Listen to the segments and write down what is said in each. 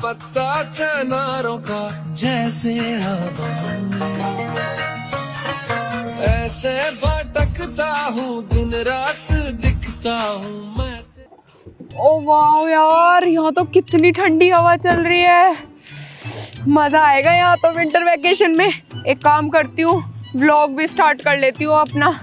पत्ता चनारों का जैसे हवा ऐसे भटकता हूँ दिन रात दिखता हूँ मैं। ओ वाह यार, यहाँ तो कितनी ठंडी हवा चल रही है। मजा आएगा यहाँ तो विंटर वेकेशन में। एक काम करती हूँ, व्लॉग भी स्टार्ट कर लेती हूँ अपना।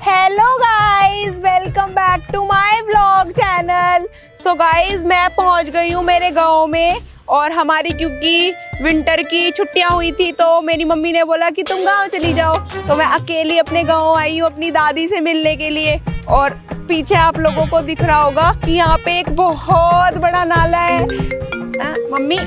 Hello guys, welcome back to my vlog channel. So guys, मैं पहुँच गई हूँ मेरे गाँव में। और हमारी क्योंकि विंटर की छुट्टियां हुई थी तो मेरी मम्मी ने बोला कि तुम गांव चली जाओ। तो मैं अकेली अपने गांव आई हूँ अपनी दादी से मिलने के लिए। और पीछे आप लोगों को दिख रहा होगा कि यहाँ पे एक बहुत बड़ा नाला है। Mummy,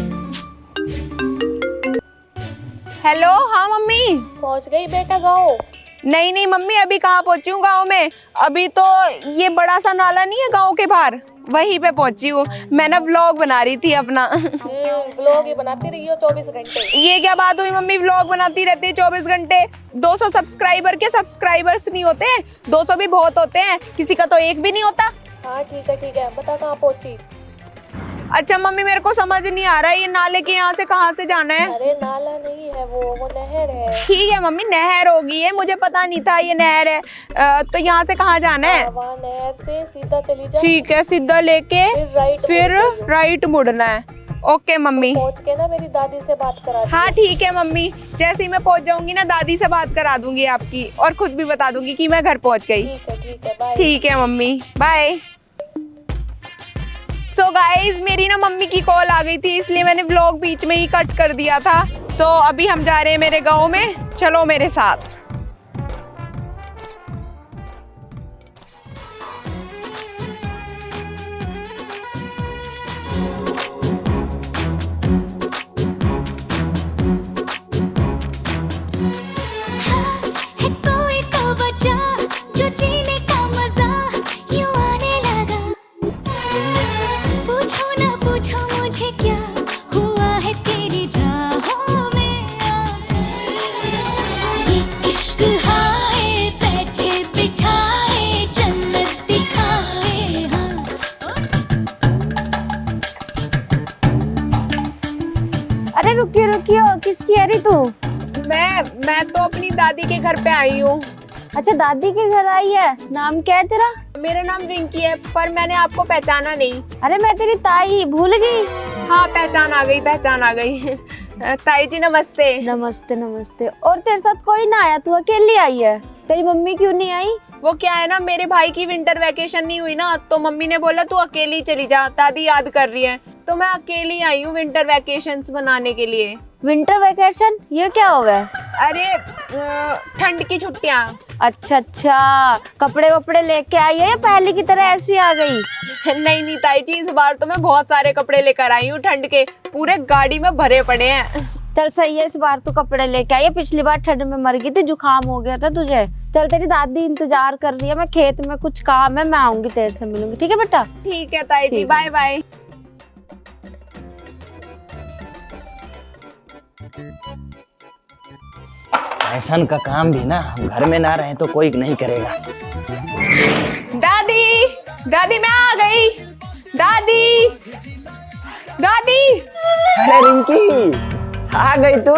hello. हाँ मम्मी, पहुंच गई बेटा गाँव? नहीं नहीं मम्मी, अभी कहाँ पहुंची हूँ गाँव में। अभी तो ये बड़ा सा नाला नहीं है गाँव के बाहर, वहीं पे पहुंची हूँ। मैं ना व्लॉग बना रही थी अपना। व्लॉग ही बनाती रही हो 24 घंटे। ये क्या बात हुई मम्मी, व्लॉग बनाती रहती है 24 घंटे। 200 सब्सक्राइबर के सब्सक्राइबर्स नहीं होते, 200 भी बहुत होते हैं, किसी का तो एक भी नहीं होता। हाँ ठीक है, बता कहाँ पहुंची? अच्छा मम्मी, मेरे को समझ नहीं आ रहा है ये नाले के यहाँ से कहाँ से जाना है। अरे नाला नहीं है वो नहर है। ठीक है मम्मी, नहर होगी ये, मुझे पता नहीं था ये नहर है। तो यहाँ से कहाँ जाना है? वहाँ नहर से सीधा चली जा। ठीक है, सीधा लेके फिर राइट मुड़ना है। Okay mummy. पहुँच के ना मेरी दादी से बात करा। हाँ ठीक है मम्मी, जैसे ही मैं पहुँच जाऊंगी ना दादी से बात करा दूंगी आपकी, और खुद भी बता दूंगी कि मैं घर पहुँच गई। ठीक है बाय। ठीक है मम्मी, बाय। सो गाइज, मेरी ना मम्मी की कॉल आ गई थी, इसलिए मैंने व्लॉग बीच में ही कट कर दिया था। तो अभी हम जा रहे हैं मेरे गाँव में, चलो मेरे साथ। अरे रुकियो रुकियो, किसकी है रे तू? मैं तो अपनी दादी के घर पे आई हूँ। अच्छा दादी के घर आई है। नाम क्या है तेरा? मेरा नाम रिंकी है, पर मैंने आपको पहचाना नहीं। अरे मैं तेरी ताई, भूल गई? हाँ पहचान आ गई। ताई जी नमस्ते। नमस्ते नमस्ते। और तेरे साथ कोई ना आया, तू अकेली आई है? तेरी मम्मी क्यों नहीं आई? वो क्या है ना, मेरे भाई की विंटर वेकेशन नहीं हुई ना, तो मम्मी ने बोला तू अकेली चली जा, दादी याद कर रही है। तो मैं अकेली आई हूँ विंटर वेकेशंस मनाने के लिए। विंटर वेकेशन ये क्या हुआ है? अरे ठंड की छुट्टियाँ। अच्छा, कपड़े वपड़े लेके आई है या पहले की तरह ऐसी आ गई? नहीं ताई जी, इस बार तो मैं बहुत सारे कपड़े लेकर आई हूँ ठंड के, पूरे गाड़ी में भरे पड़े हैं। चल सही है, इस बार तू कपड़े लेके आई है। पिछली बार ठंड में मर गई थी, जुकाम हो गया था तुझे। चल तेरी दादी इंतजार कर रही है, मैं खेत में कुछ काम है, मैं आऊंगी तेरे से मिलूंगी। ठीक है बेटा? ठीक है ताई जी, बाय बाय। फैशन का काम भी ना हम घर में ना रहे तो कोई नहीं करेगा। दादी मैं आ गई। दादी। अरे रिंकी, आ गई तू?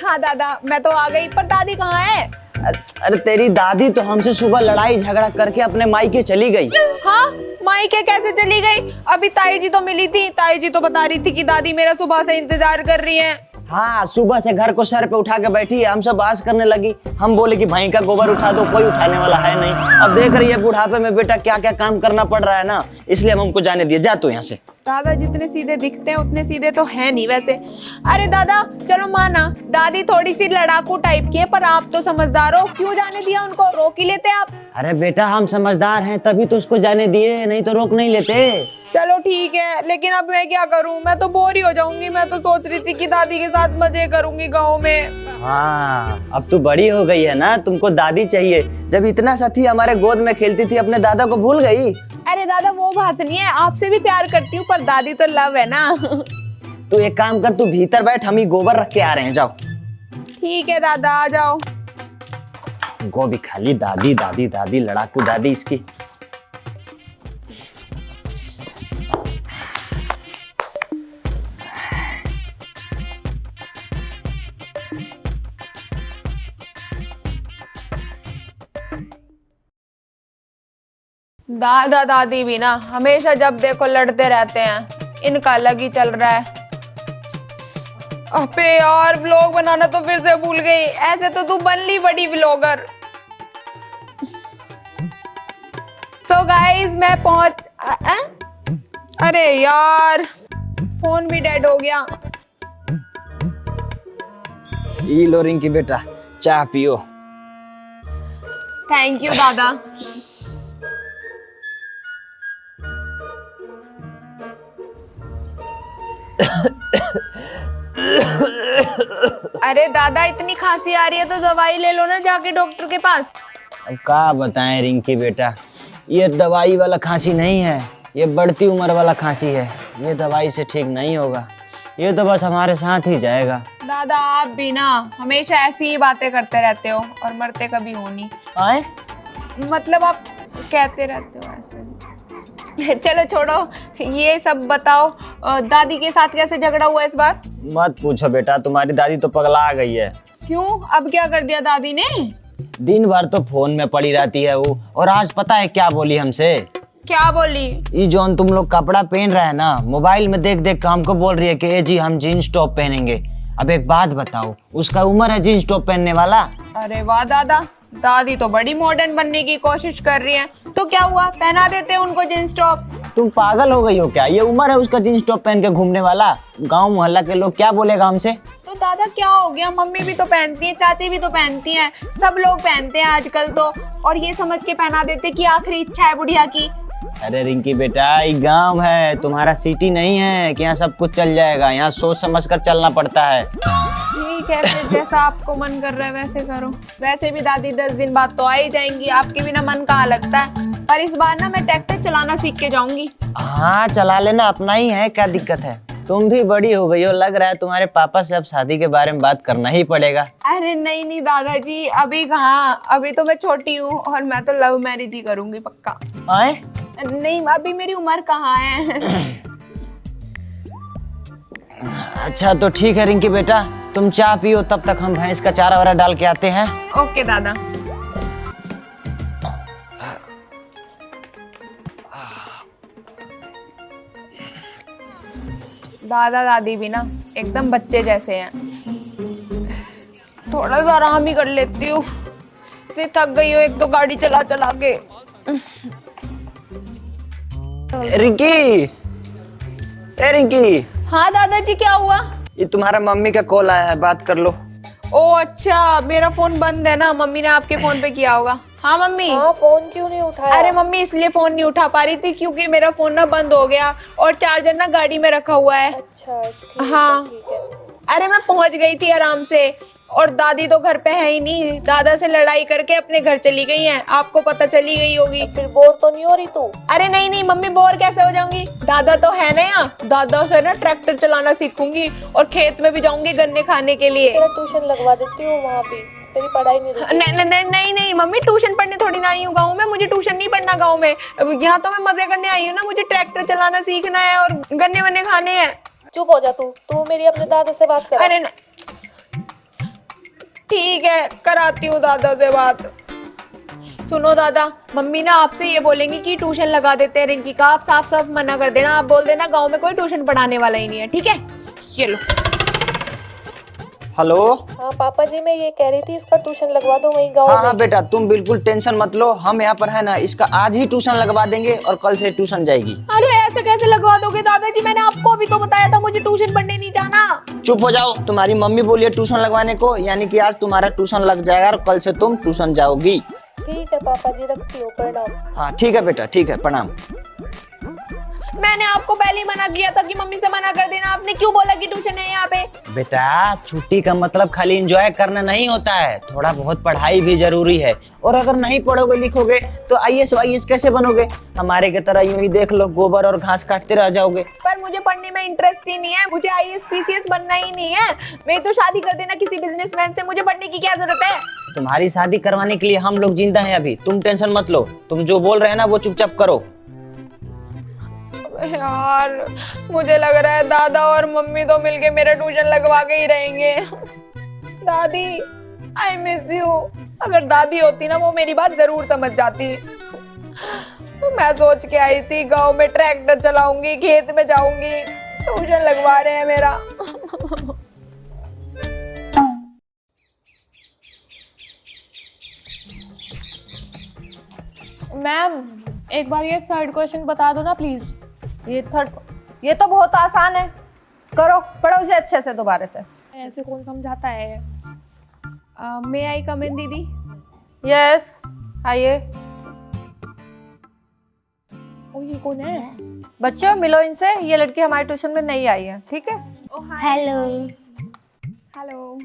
हाँ दादा, मैं तो आ गई, पर दादी कहाँ है? अरे तेरी दादी तो हमसे सुबह लड़ाई झगड़ा करके अपने मायके चली गई। हाँ, मायके कैसे चली गई? अभी ताई जी तो मिली थी, ताई जी तो बता रही थी कि दादी मेरा सुबह से इंतजार कर रही है। हाँ, सुबह से घर को सर पे उठा के बैठी है, हमसे बात करने लगी। हम बोले कि भाई का गोबर उठा दो, कोई उठाने वाला है नहीं। अब देख रही है बुढ़ापे में बेटा क्या क्या काम करना पड़ रहा है ना, इसलिए हम हमको जाने दिए। जा तू यहाँ से। दादा जितने सीधे दिखते हैं उतने सीधे तो है नहीं वैसे। अरे दादा चलो माना, दादी थोड़ी सी लड़ाकू टाइप की है, पर आप तो समझदार हो, क्यों जाने दिया उनको? रोक ही लेते आप। अरे बेटा हम समझदार हैं तभी तो उसको जाने दिए, नहीं तो रोक नहीं लेते। चलो ठीक है, लेकिन अब मैं क्या करूं? मैं तो बोर ही हो जाऊंगी। मैं तो सोच रही थी कि दादी के साथ मजे करूंगी गाँव में। हाँ, अब तू बड़ी हो गई है ना, तुमको दादी चाहिए। जब इतना सा थी हमारे गोद में खेलती थी, अपने दादा को भूल गई? अरे दादा वो बात नहीं है, आपसे भी प्यार करती हूँ, पर दादी तो लव है ना। तू एक काम कर, तू भीतर बैठ, हम ही गोबर रख के आ रहे हैं। जाओ। ठीक है दादा, आ जाओ। गोभी खाली दादी दादी दादी, लड़ाकू दादी इसकी। दादा दादी भी ना हमेशा जब देखो लड़ते रहते हैं, इनका अलग ही चल रहा है। अबे यार व्लॉग बनाना तो फिर से भूल गई, ऐसे तो तू बन ली बड़ी व्लॉगर। सो गाइस मैं अरे यार फोन भी डेड हो गया। ई लो रिंकी बेटा, चाय पियो। थैंक यू दादा। अरे दादा इतनी खांसी आ रही है तो दवाई ले लो ना जाके डॉक्टर के पास। अब क्या बताएं रिंकी बेटा, ये दवाई वाला खांसी नहीं है, ये बढ़ती उम्र वाला खांसी है। ये दवाई से ठीक नहीं होगा, ये तो बस हमारे साथ ही जाएगा। दादा आप भी ना हमेशा ऐसी ही बातें करते रहते हो और मरते कभी हो नहीं। आए? मतलब आप कहते रहते हो ऐसे। चलो छोड़ो ये सब, बताओ दादी के साथ कैसे झगड़ा हुआ इस बार? मत पूछो बेटा, तुम्हारी दादी तो पगला गई है। क्यों, अब क्या कर दिया दादी ने? दिन भर तो फोन में पड़ी रहती है वो, और आज पता है क्या बोली हमसे? क्या बोली? ये जो तुम लोग कपड़ा पहन रहे हैं ना, मोबाइल में देख देख के हमको बोल रही है कि ए जी हम जीन्स टॉप पहनेंगे। अब एक बात बताओ, उसका उम्र है जीन्स टॉप पहनने वाला? अरे वाह दादा, दादी तो बड़ी मॉडर्न बनने की कोशिश कर रही है, तो क्या हुआ, पहना देते हैं उनको जींस टॉप। तुम पागल हो गई हो क्या? ये उम्र है उसका जींस टॉप पहन के घूमने वाला, गांव मोहल्ला के लोग क्या बोलेगा हमसे? तो दादा क्या हो गया, मम्मी भी तो पहनती है, चाची भी तो पहनती हैं, सब लोग पहनते हैं आजकल तो, और ये समझ के पहना देते कि आखिरी इच्छा है बुढ़िया की। अरे रिंकी बेटा, ये गांव है, तुम्हारा सिटी नहीं है कि यहाँ सब कुछ चल जाएगा। यहाँ सोच समझ कर चलना पड़ता है। ठीक है फिर जैसा आपको मन कर रहा है वैसे करो। वैसे भी दादी 10 दिन बाद तो आ ही जाएंगी, आपके बिना मन कहाँ लगता है। पर इस बार ना मैं ट्रैक्टर चलाना सीख के जाऊंगी। हाँ चला लेना, अपना ही है, क्या दिक्कत है। तुम भी बड़ी हो गई हो, लग रहा है तुम्हारे पापा से अब शादी के बारे में बात करना ही पड़ेगा। अरे नहीं नहीं दादाजी, अभी कहाँ, अभी तो मैं छोटी हूँ और मैं तो लव मैरिज ही करूंगी पक्का। आए? नहीं अभी मेरी उम्र कहाँ है। अच्छा तो ठीक है रिंकी बेटा, तुम चाय पियो, तब तक हम भैंस का चारा वारा डाल के आते हैं। ओके दादा। दादा दादी भी ना एकदम बच्चे जैसे हैं। थोड़ा सा आराम ही कर लेती हूँ, इतनी थक गई हूँ एक तो गाड़ी चला चला के। रिंकी, ए रिंकी। हाँ दादाजी क्या हुआ? ये तुम्हारा मम्मी का कॉल आया है, बात कर लो। ओ अच्छा, मेरा फोन बंद है ना, मम्मी ने आपके फोन पे किया होगा। हाँ मम्मी। हाँ फोन क्यों नहीं उठाया? अरे मम्मी इसलिए फोन नहीं उठा पा रही थी क्योंकि मेरा फोन ना बंद हो गया और चार्जर ना गाड़ी में रखा हुआ है। अच्छा हाँ ठीक है। अरे मैं पहुंच गई थी आराम से, और दादी तो घर पे है ही नहीं, दादा से लड़ाई करके अपने घर चली गई हैं, आपको पता चली गई होगी। फिर बोर तो नहीं हो रही तू? अरे नहीं नहीं मम्मी, बोर कैसे हो जाऊंगी, दादा तो है ना यहाँ, दादा से ना ट्रैक्टर चलाना सीखूंगी और खेत में भी जाऊंगी गन्ने खाने के लिए। तेरा ट्यूशन लगवा देती हूँ वहाँ पे, तेरी पढ़ाई नहीं रुकेगी। नहीं नहीं मम्मी, ट्यूशन पढ़ने थोड़ी ना आई हूँ गाँव में, मुझे ट्यूशन नहीं पढ़ना गाँव में, यहाँ तो मैं मजे करने आई हूँ ना, मुझे ट्रैक्टर चलाना सीखना है और गन्ने वन्ने खाने हैं। चुप हो जा तू मेरी अपने दादा से बात कर। अरे ठीक है कराती हूँ दादा से बात। सुनो दादा, मम्मी ना आपसे ये बोलेंगी कि ट्यूशन लगा देते हैं रिंकी का, आप साफ साफ मना कर देना, आप बोल देना गांव में कोई ट्यूशन पढ़ाने वाला ही नहीं है, ठीक है? ये लो। हेलो। हाँ पापा जी, मैं ये कह रही थी इसका ट्यूशन लगवा दो वहीं गाँव हाँ में। बेटा, तुम बिल्कुल टेंशन मत लो, हम यहाँ पर है ना, इसका आज ही ट्यूशन लगवा देंगे और कल से ट्यूशन जाएगी। अरे ऐसे कैसे लगवा दोगे दादाजी, मैंने आपको अभी तो बताया था मुझे ट्यूशन पढ़ने नहीं जाना। चुप हो जाओ, तुम्हारी मम्मी बोली है ट्यूशन लगवाने को, यानी कि आज तुम्हारा ट्यूशन लग जाएगा और कल से तुम ट्यूशन जाओगी। ठीक है पापा जी, रखती हूँ, प्रणाम। हाँ ठीक है बेटा, ठीक है, प्रणाम। मैंने आपको पहले ही मना किया था कि मम्मी से मना कर देना, आपने क्यों बोला कि ट्यूशन है यहाँ पे? बेटा छुट्टी का मतलब खाली एंजॉय करना नहीं होता है, थोड़ा बहुत पढ़ाई भी जरूरी है, और अगर नहीं पढ़ोगे लिखोगे तो IAS वाईएएस कैसे बनोगे? हमारे की तरह यूं ही देख लो, गोबर और घास काटते रह जाओगे। पर मुझे पढ़ने में इंटरेस्ट ही नहीं है, मुझे IAS PCS बनना ही नहीं है, मेरी तो शादी कर देना किसी बिजनेसमैन से, मुझे पढ़ने की क्या जरूरत है? तुम्हारी शादी करवाने के लिए हम लोग जिंदा हैं अभी, तुम टेंशन मत लो, तुम जो बोल रहे हैं ना वो चुपचाप करो। यार मुझे लग रहा है दादा और मम्मी तो मिलके मेरा ट्यूशन लगवा के ही रहेंगे। दादी आई मिस यू, अगर दादी होती ना वो मेरी बात जरूर समझ जाती। मैं सोच के आई थी गांव में ट्रैक्टर चलाऊंगी, खेत में जाऊंगी, ट्यूशन लगवा रहे हैं मेरा। मैम एक बार ये थर्ड क्वेश्चन बता दो ना प्लीज। ये तो बहुत आसान है, करो पढ़ो उसे अच्छे से दोबारा से। ऐसे कौन समझाता है? मे आई कम इन दीदी? यस आइए। ओ ये कौन है? बच्चों मिलो इनसे, ये लड़की हमारे ट्यूशन में नई आई है, ठीक है। हेलो। हेलो।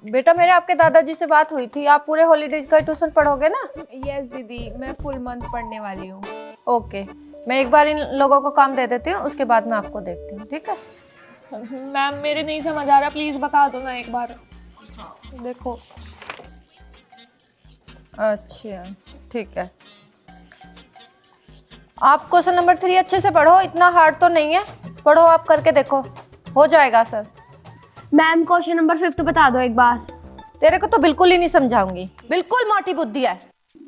बेटा मेरे आपके दादाजी से बात हुई थी, आप पूरे हॉलीडेज का ट्यूशन पढ़ोगे ना? यस दीदी, मैं फुल मंथ पढ़ने वाली हूँ। ओके, मैं एक बार इन लोगों को काम दे देती हूँ, उसके बाद मैं आपको देखती हूँ, ठीक है। मैम मेरे नहीं समझ आ रहा, प्लीज बता दो ना एक बार। देखो। अच्छा ठीक है, आप क्वेश्चन नंबर 3 अच्छे से पढ़ो, इतना हार्ड तो नहीं है, पढ़ो आप, करके देखो हो जाएगा सर। मैम क्वेश्चन नंबर 5 बता दो एक बार। तेरे को तो बिल्कुल ही नहीं समझाऊंगी, बिल्कुल मोटी बुद्धि है,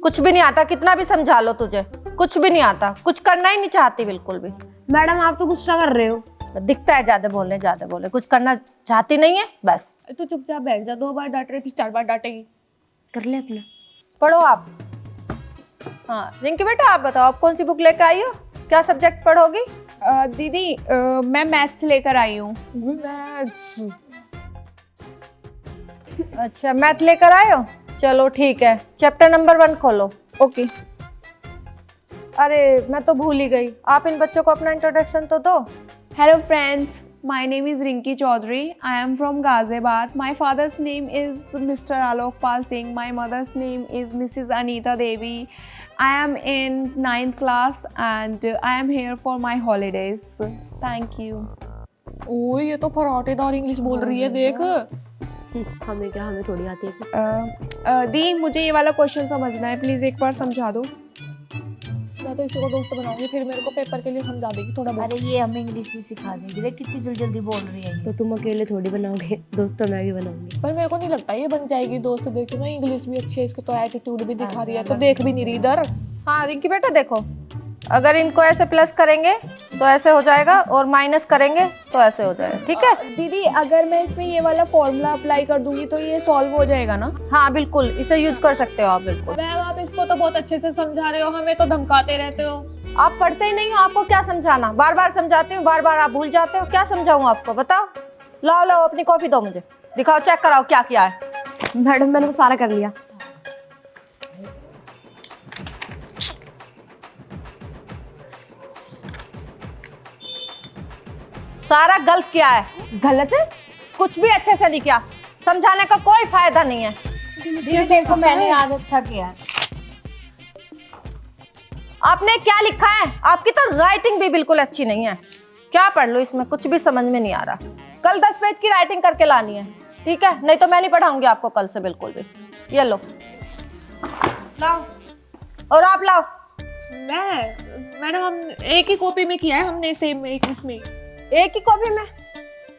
कुछ भी नहीं आता, कितना भी समझा लो तुझे कुछ भी नहीं आता, कुछ करना ही नहीं चाहती बिल्कुल भी। मैडम आप तो गुस्सा कर रहे हो। दिखता है ज्यादा बोले, कुछ करना चाहती नहीं है बस। तो चुपचाप बैठ जा, 2 बार डांट रही फिर 4 बार डांटेगी। कर ले अपना। पढ़ो आप। हाँ रिंकी बेटा आप बताओ, आप कौन सी बुक लेकर आई हो, क्या सब्जेक्ट पढ़ोगी? दीदी मैं मैथ्स लेकर आई हूँ। अच्छा मैथ लेकर आए हो, चलो ठीक है, चैप्टर नंबर 1 खोलो। ओके। अरे मैं तो भूल ही गई, आप इन बच्चों को अपना इंट्रोडक्शन तो दो। Hello friends, my name is Rinki Chaudhary. I am from Ghaziabad. My father's name is Mr. Alokpal Singh. My mother's name is Mrs. Anita Devi. I am in 9th class and I am here for my holidays. Thank you. ओह ये तो फराटेदार English बोल रही है, देख। हमें क्या, हमें थोड़ी आती है। दी मुझे ये वाला क्वेश्चन समझना है, प्लीज एक बार समझा दो। मैं तो इसी को दोस्त बनाऊंगी, फिर मेरे को पेपर के लिए समझा देगी थोड़ा बहुत। अरे ये हमें इंग्लिश भी सिखा देगी, देख कितनी जल्दी जल्दी बोल रही है। तो तुम अकेले थोड़ी बनाओगे, दोस्त तो मैं भी बनाऊंगी। पर मेरे को नहीं लगता ये बन जाएगी दोस्त। देखो ना इंग्लिश भी अच्छी है, इसको तो एटीट्यूड भी दिखा रही है, तो देख भी नहीं रही इधर। हाँ रिंकी बेटा देखो, अगर इनको ऐसे प्लस करेंगे तो ऐसे हो जाएगा, और माइनस करेंगे तो ऐसे हो जाएगा, ठीक है। दीदी अगर मैं इसमें ये वाला फॉर्मूला अप्लाई कर दूंगी तो ये सॉल्व हो जाएगा ना? हाँ बिल्कुल, इसे यूज कर सकते हो आप बिल्कुल। मैम आप इसको तो बहुत अच्छे से समझा रहे हो, हमें तो धमकाते रहते हो। आप पढ़ते ही नहीं हो, आपको क्या समझाना, बार बार समझाती हूँ, बार बार आप भूल जाते हो, क्या समझाऊँ आपको बताओ। लाओ लाओ अपनी कॉपी दो मुझे, दिखाओ चेक कराओ क्या किया है। मैडम मैंने वो सारा कर लिया। सारा गलत किया है। गलत है, कुछ भी अच्छे से नहीं किया, समझाने का कोई फायदा नहीं है। देखो मैंने आज अच्छा किया। आपने क्या लिखा है, आपकी तो राइटिंग भी बिल्कुल अच्छी नहीं है, क्या पढ़ लो इसमें, कुछ भी समझ में नहीं आ रहा। कल 10 पेज की राइटिंग करके लानी है, ठीक है, नहीं तो मैं नहीं पढ़ाऊंगी आपको कल से बिल्कुल भी। ये लो लाओ, और आप लाओ। मैडम हम एक ही कॉपी में किया है हमने, सेम एक इसमें। एक ही कॉपी में?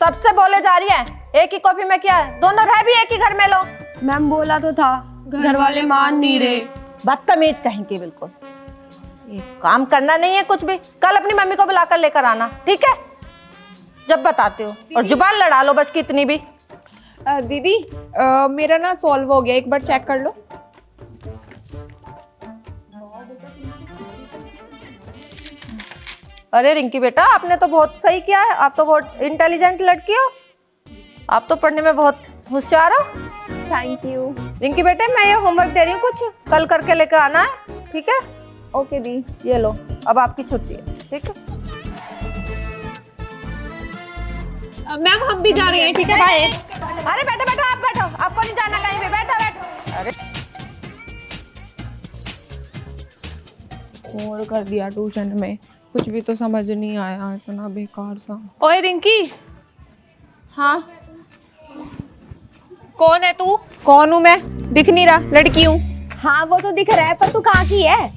तब से बोले जा रही है एक ही कॉपी में किया है, दोनों भाई भी एक ही घर में लो। मैम बोला तो था, घर वाले मान नहीं रहे। बदतमीज कहेंगे बिल्कुल, ये काम करना नहीं है कुछ भी। कल अपनी मम्मी को बुलाकर लेकर आना, ठीक है, जब बताती हूँ, और जुबान लड़ा लो बस, कितनी भी। दीदी मेरा ना सॉल्व हो गया, एक बार चेक कर लो। अरे रिंकी बेटा आपने तो बहुत सही किया है, आप तो बहुत इंटेलिजेंट लड़की हो, आप तो पढ़ने में बहुत होशियार हो। Thank you. रिंकी बेटे मैं ये होमवर्क दे रही हूँ, कुछ कल करके लेकर आना है, ठीक है। ओके दी। ये लो अब आपकी छुट्टी है, ठीक है। मैम हम भी जा रहे हैं, ठीक है बाय। अरे बैठो बैठो, आप बैठो, आपको नहीं जाना कहीं भी, बैठो बैठो। अरे और कर दिया ट्यूशन में, कुछ भी तो समझ नहीं आया, इतना बेकार सा। ओए रिंकी। हाँ कौन है तू? कौन हूँ मैं, दिख नहीं रहा, लड़की हूँ। हाँ वो तो दिख रहा है, पर तू कहाँ की है?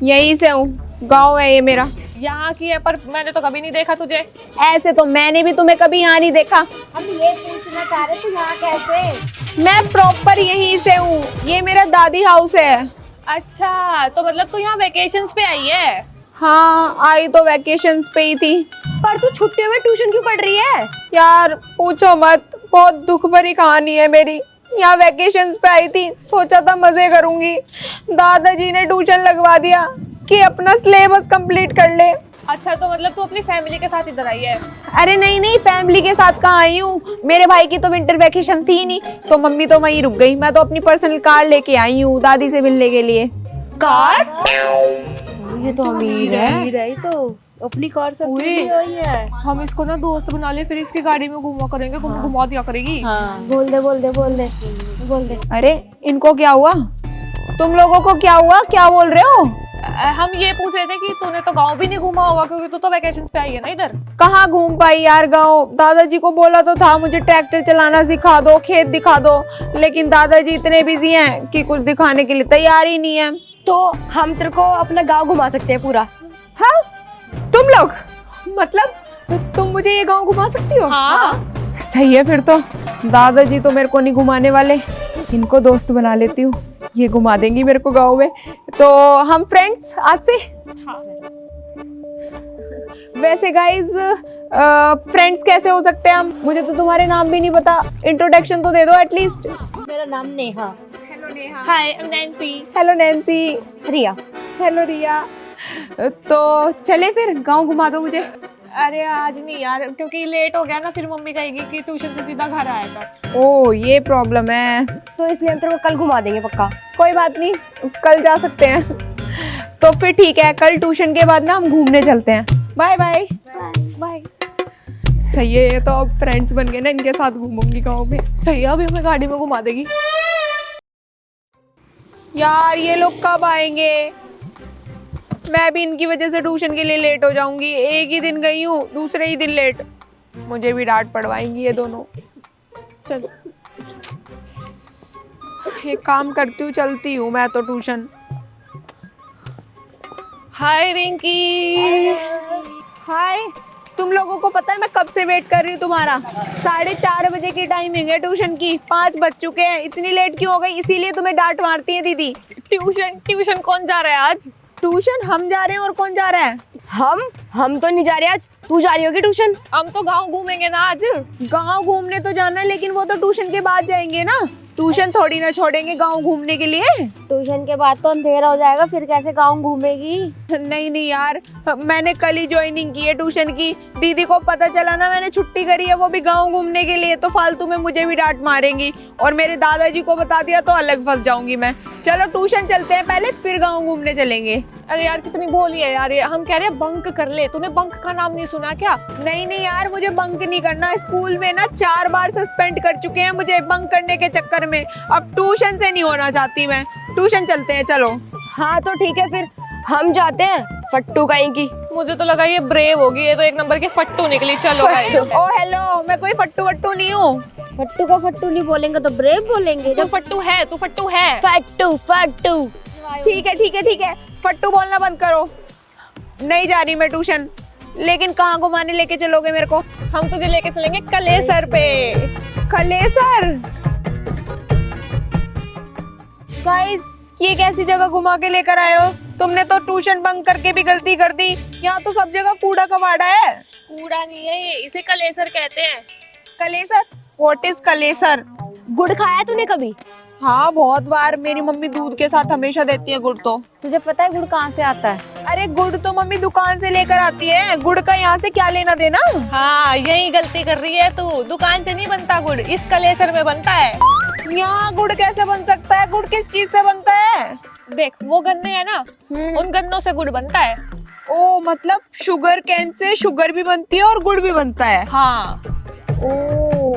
यहीं से हूँ, गाँव है ये मेरा। यहाँ की है, पर मैंने तो कभी नहीं देखा तुझे। ऐसे तो मैंने भी तुम्हें कभी यहाँ नहीं देखा। हम ये पूछना चाह रहे तू यहाँ कैसे? मैं प्रॉपर यहीं से हूँ, ये मेरा दादी हाउस है। अच्छा, तो मतलब तू यहाँ वेकेशंस पे आई है? हाँ, आई तो वैकेशंस पे ही थी। पर तू छुट्टियों में ट्यूशन क्यों पढ़ रही है? यार पूछो मत, बहुत दुख भरी कहानी है मेरी। यहाँ वैकेशंस पे आई थी, सोचा था मजे करूंगी, दादाजी ने ट्यूशन लगवा दिया कि अपना सिलेबस कंप्लीट कर ले। अच्छा, तो मतलब तू अपनी फैमिली के साथ इधर आई है? अरे नहीं नहीं, फैमिली के साथ कहाँ आई हूँ, मेरे भाई की तो विंटर वैकेशन थी नहीं, तो मम्मी तो वहीं रुक गई। मैं तो अपनी पर्सनल कार लेके आई हूँ दादी से मिलने के लिए। कार? ये तो अमीर है तो अपनी कार से है। हम इसको ना दोस्त बना ले, फिर इसकी गाड़ी में घुमा करेंगे, घुमा दिया करेगी। हाँ, बोल दे। अरे इनको क्या हुआ, तुम लोगों को क्या हुआ, क्या बोल रहे हो? हम ये पूछ रहे थे कि तूने तो गांव भी नहीं घूमा होगा, क्योंकि तू तो वैकेशन पे आई है ना इधर। कहाँ घूम पाई यार गाँव, दादाजी को बोला तो था मुझे ट्रैक्टर चलाना सिखा दो, खेत दिखा दो, लेकिन दादाजी इतने बिजी हैं कि कुछ दिखाने के लिए तैयार ही नहीं है। तो हम तेरे को अपना गांव घुमा सकते हैं पूरा। हाँ, तुम लोग, मतलब तुम मुझे ये गांव घुमा सकती हो? हाँ। सही है फिर तो, दादाजी तो मेरे को नहीं घुमाने वाले, इनको दोस्त बना लेती हूँ, ये घुमा देंगी मेरे को गांव में। तो हम फ्रेंड्स आज से। वैसे गाइज फ्रेंड्स कैसे हो सकते हैं हम, मुझे तो तुम्हारे नाम भी नहीं पता, इंट्रोडक्शन तो दे दो एटलीस्ट। मेरा नाम Neha. Hello Neha. Hi, I am Nancy. Hello Nancy. Riya. Hello Riya. तो चले फिर, गांव घुमा दो मुझे। अरे आज नहीं यार, क्योंकि लेट हो गया ना, फिर मम्मी कहेगी कि ट्यूशन से सीधा घर आया कर। ओ ये प्रॉब्लम है, तो इसलिए हम तेरे को कल घुमा देंगे पक्का। कोई बात नहीं, कल जा सकते हैं। तो फिर ठीक है, कल ट्यूशन के बाद ना हम घूमने चलते हैं। Bye bye. बाय। सही है, ये तो अब फ्रेंड्स बन गए ना, इनके साथ घूमूंगी गाँव में। सही है, अभी हमें गाड़ी में घुमा देगी। यार ये लोग कब आएंगे, मैं भी इनकी वजह से ट्यूशन के लिए लेट हो जाऊंगी। एक ही दिन गई हूँ, दूसरे ही दिन लेट, मुझे भी डांट पड़वाएंगी ये दोनों। चलो एक काम करती हूँ, चलती हूँ मैं तो ट्यूशन। हाय रिंकी। हाय, तुम लोगों को पता है मैं कब से वेट कर रही हूँ तुम्हारा, 4:30 बजे की टाइमिंग है ट्यूशन की, 5 बज चुके हैं, इतनी लेट क्यों हो गई? इसीलिए तुम्हें डांट मारती है दीदी। ट्यूशन कौन जा रहा है आज? ट्यूशन हम जा रहे हैं, और कौन जा रहा है? हम तो नहीं जा रहे आज, तू जा रही होगी ट्यूशन। हम तो गांव घूमेंगे ना आज। गांव घूमने तो जाना है, लेकिन वो तो ट्यूशन के बाद जाएंगे ना, ट्यूशन थोड़ी ना छोड़ेंगे गांव घूमने के लिए। ट्यूशन के बाद तो अंधेरा हो जाएगा, फिर कैसे गाँव घूमेगी? नहीं नहीं यार, मैंने कल ही ज्वाइनिंग की है ट्यूशन की, दीदी को पता चला ना मैंने छुट्टी करी है, वो भी गांव घूमने के लिए, तो फालतू में मुझे भी डांट मारेंगी, और मेरे दादाजी को बता दिया तो अलग फंस जाऊंगी मैं। चलो ट्यूशन चलते हैं पहले, फिर गाँव घूमने चलेंगे। अरे यार कितनी बोली है यार, ये हम कह रहे हैं बंक कर ले। तूने बंक का नाम नहीं सुना क्या? नहीं नहीं यार, मुझे बंक नहीं करना, स्कूल में ना 4 बार सस्पेंड कर चुके हैं मुझे बंक करने के चक्कर में, अब ट्यूशन से नहीं होना चाहती मैं। ट्यूशन चलते हैं चलो। हाँ तो ठीक है, फिर हम जाते हैं, फट्टू कहीं की। मुझे तो लगा ये ब्रेव होगी, ये तो एक नंबर की फट्टू निकली। चलो भाई। ओ हेलो, मैं कोई फट्टू वट्टू नहीं हूँ। फट्टू का फट्टू नहीं बोलेंगे तो ब्रेव बोलेंगे। तू फट्टू है, तू फट्टू है। फट्टू फट्टू। ठीक है ठीक है ठीक है, फट्टू बोलना बंद करो। नहीं जा रही मैं ट्यूशन, लेकिन कहाँ घुमाने लेके चलोगे मेरे को? हम तुझे लेके चलेंगे कलेसर पे। कलेसर? गाइस ये कैसी जगह घुमा के लेकर आए हो? तुमने तो ट्यूशन बंक करके भी गलती कर दी, यहाँ तो सब जगह कूड़ा कबाड़ा है। कूड़ा नहीं है ये, इसे कलेसर कहते हैं। कलेसर? व्हाट इज कलेसर? गुड़ खाया तूने कभी? हाँ बहुत बार, मेरी मम्मी दूध के साथ हमेशा देती है गुड़। तो तुझे पता है गुड़ कहाँ से आता है? अरे गुड़ तो मम्मी दुकान से लेकर आती है, गुड़ का यहाँ से क्या लेना देना? हाँ यही गलती कर रही है तू, दुकान से नहीं बनता गुड़, इस कलेसर में बनता है। यहाँ गुड़ कैसे बन सकता है? गुड़ किस चीज से बनता है? देख वो गन्ने है ना, उन गन्नों से गुड़ बनता है। ओ मतलब शुगर कैन से शुगर भी बनती है और गुड़ भी बनता है? हाँ। ओ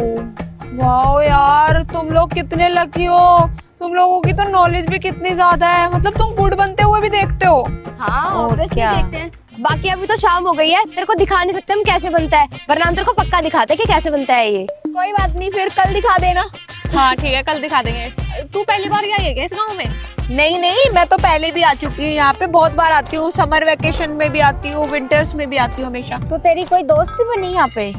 वाओ यार, तुम लोग कितने लकी हो, तुम लोगों की तो नॉलेज भी कितनी ज्यादा है, मतलब तुम गुड़ बनते हुए भी देखते हो। हाँ और obviously क्या? देखते हैं। बाकी अभी तो शाम हो गई है, तेरे को दिखा नहीं सकते हम कैसे बनता है, वरना हम तेरे को पक्का दिखाते हैं कि कैसे बनता है ये। कोई बात नहीं, फिर कल दिखा देना। हाँ ठीक है, कल दिखा देंगे। तू पहली बार आई है क्या इस गाँव में? नहीं नहीं, मैं तो पहले भी आ चुकी हूँ यहाँ पे, बहुत बार आती हूँ, समर वेकेशन में भी आती हूँ, विंटर्स में भी आती हूँ हमेशा। तो तेरी कोई दोस्त भी बनी यहाँ पे?